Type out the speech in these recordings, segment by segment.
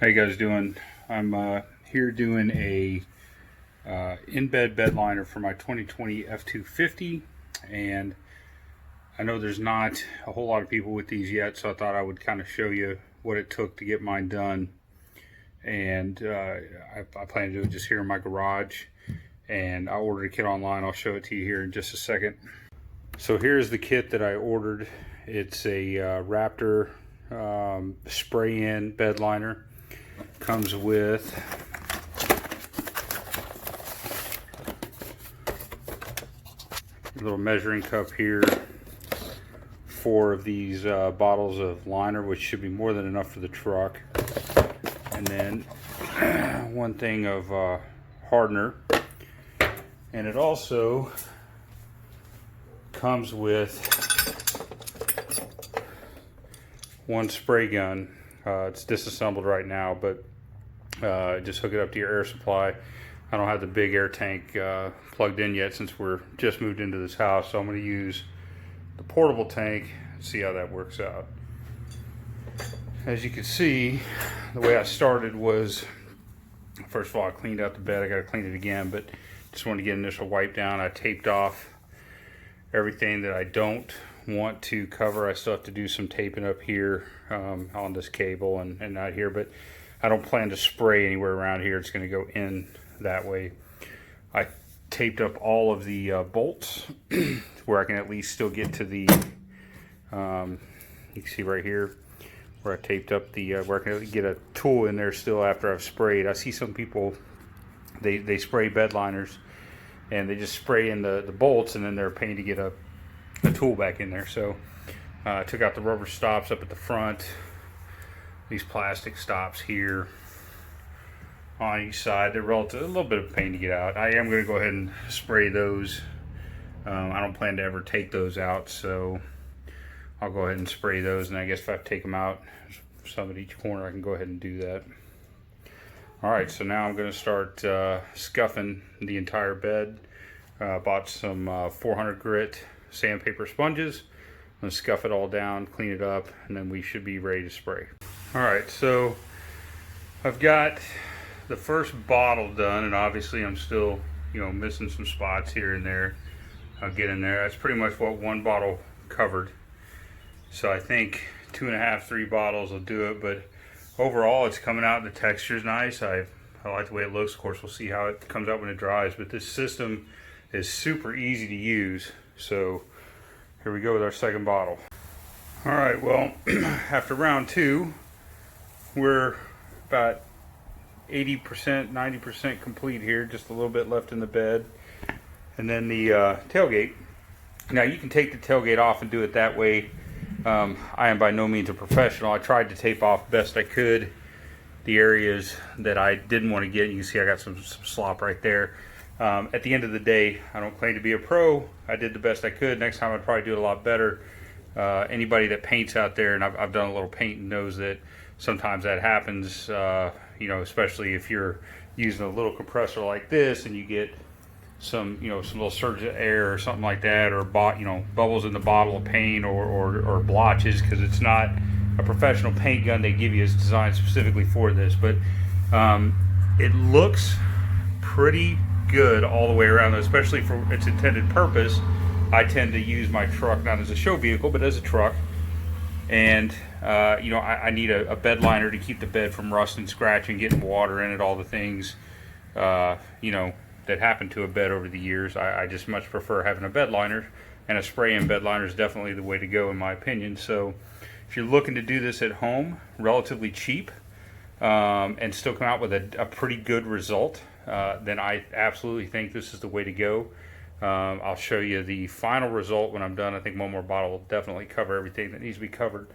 How you guys doing? I'm here doing a in-bed bed liner for my 2020 F250, and I know there's not a whole lot of people with these yet, so I thought I would kind of show you what it took to get mine done. And I plan to do it just here in my garage, and I ordered a kit online. I'll show it to you here in just a second. So here's the kit that I ordered. It's a Raptor Spray-in bed liner. Comes with a little measuring cup here, 4 of these bottles of liner, which should be more than enough for the truck, and then 1 thing of hardener. And it also comes with 1 spray gun. It's disassembled right now, but just hook it up to your air supply. I don't have the big air tank plugged in yet since we're just moved into this house, so I'm going to use the portable tank and see how that works out. As you can see, the way I started was, first of all, I cleaned out the bed. I got to clean it again, but just wanted to get an initial wipe down. I taped off everything that I don't want to cover. I still have to do some taping up here on this cable and out here, but I don't plan to spray anywhere around here. It's going to go in that way. I taped up all of the bolts where I can at least still get to the you can see right here where I taped up the where I can get a tool in there still after I've sprayed. I see some people, they spray bed liners and they just spray in the bolts, and then they're a pain to get a tool back in there. So I took out the rubber stops up at the front, these plastic stops here on each side. They're a little bit of a pain to get out. I am going to go ahead and spray those. I don't plan to ever take those out, so I'll go ahead and spray those, and I guess if I take them out, some at each corner, I can go ahead and do that. Alright, so now I'm going to start scuffing the entire bed. Bought some 400 grit sandpaper sponges. I'm going to scuff it all down, clean it up, and then we should be ready to spray. Alright, so I've got the first bottle done, and obviously I'm still, missing some spots here and there. I'll get in there. That's pretty much what 1 bottle covered. So I think 2.5, 3 bottles will do it, but overall it's coming out, the texture's nice. I like the way it looks. Of course, we'll see how it comes out when it dries, but this system is super easy to use. So here we go with our second bottle. All right, well, after round 2, we're about 80%, 90% complete here, just a little bit left in the bed. And then the tailgate. Now you can take the tailgate off and do it that way. I am by no means a professional. I tried to tape off best I could the areas that I didn't want to get. You can see I got some slop right there. At the end of the day, I don't claim to be a pro. I did the best I could. Next time I'd probably do it a lot better. Anybody that paints out there, and I've done a little painting, knows that sometimes that happens, especially if you're using a little compressor like this and you get some little surge of air or something like that, or bubbles in the bottle of paint or blotches, because it's not a professional paint gun they give you. It's designed specifically for this, but it looks pretty good all the way around, especially for its intended purpose. I tend to use my truck not as a show vehicle, but as a truck, and I need a bed liner to keep the bed from rusting, scratching, getting water in it, all the things that happen to a bed over the years. I just much prefer having a bed liner, and a spray-in bed liner is definitely the way to go in my opinion. So if you're looking to do this at home, relatively cheap, and still come out with a pretty good result, then I absolutely think this is the way to go. I'll show you the final result when I'm done. I think 1 more bottle will definitely cover everything that needs to be covered.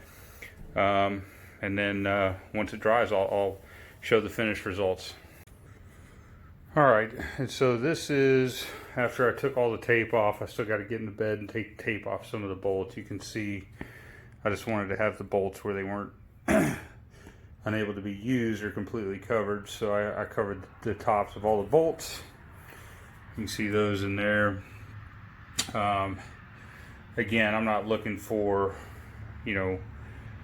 And then once it dries, I'll show the finished results. Alright, and so this is after I took all the tape off. I still got to get in the bed and take the tape off some of the bolts. You can see I just wanted to have the bolts where they weren't unable to be used or completely covered, so I covered the tops of all the bolts. You can see those in there. Again, I'm not looking for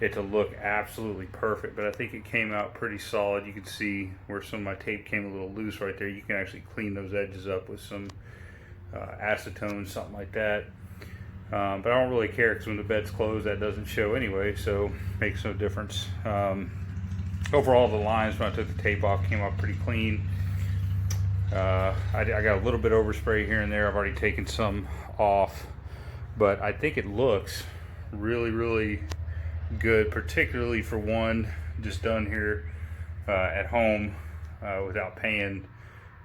it to look absolutely perfect, but I think it came out pretty solid. You can see where some of my tape came a little loose right there. You can actually clean those edges up with some acetone, something like that. But I don't really care, because when the bed's closed, that doesn't show anyway, so makes no difference. Overall, the lines, when I took the tape off, came out pretty clean. I got a little bit overspray here and there. I've already taken some off, but I think it looks really, really good, particularly for one just done here at home without paying,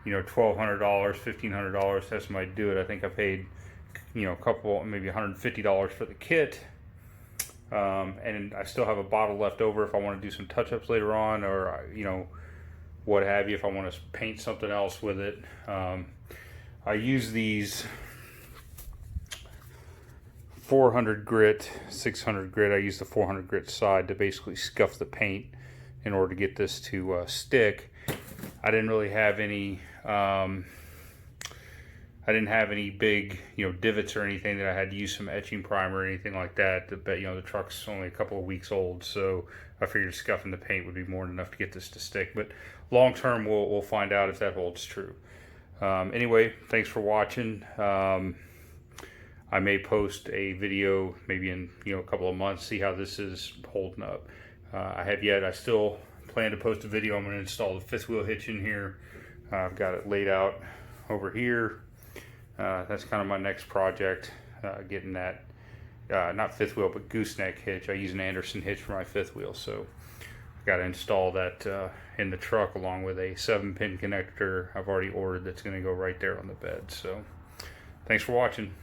you know, $1,200, $1,500 to have somebody do it. I think I paid, you know, a couple, maybe $150 for the kit, and I still have a bottle left over if I want to do some touch-ups later on, or you know, what have you, if I want to paint something else with it. I use these 400 grit, 600 grit. I use the 400 grit side to basically scuff the paint in order to get this to stick. I didn't really have any I didn't have any big, you know, divots or anything that I had to use some etching primer or anything like that. But, you know, the truck's only a couple of weeks old, so I figured scuffing the paint would be more than enough to get this to stick. But long term, we'll find out if that holds true. Anyway, thanks for watching. I may post a video maybe in, you know, a couple of months, see how this is holding up. I still plan to post a video. I'm going to install the fifth wheel hitch in here. I've got it laid out over here. That's kind of my next project, getting that, not fifth wheel, but gooseneck hitch. I use an Anderson hitch for my fifth wheel, so I've got to install that in the truck, along with a 7-pin connector I've already ordered that's going to go right there on the bed. So thanks for watching.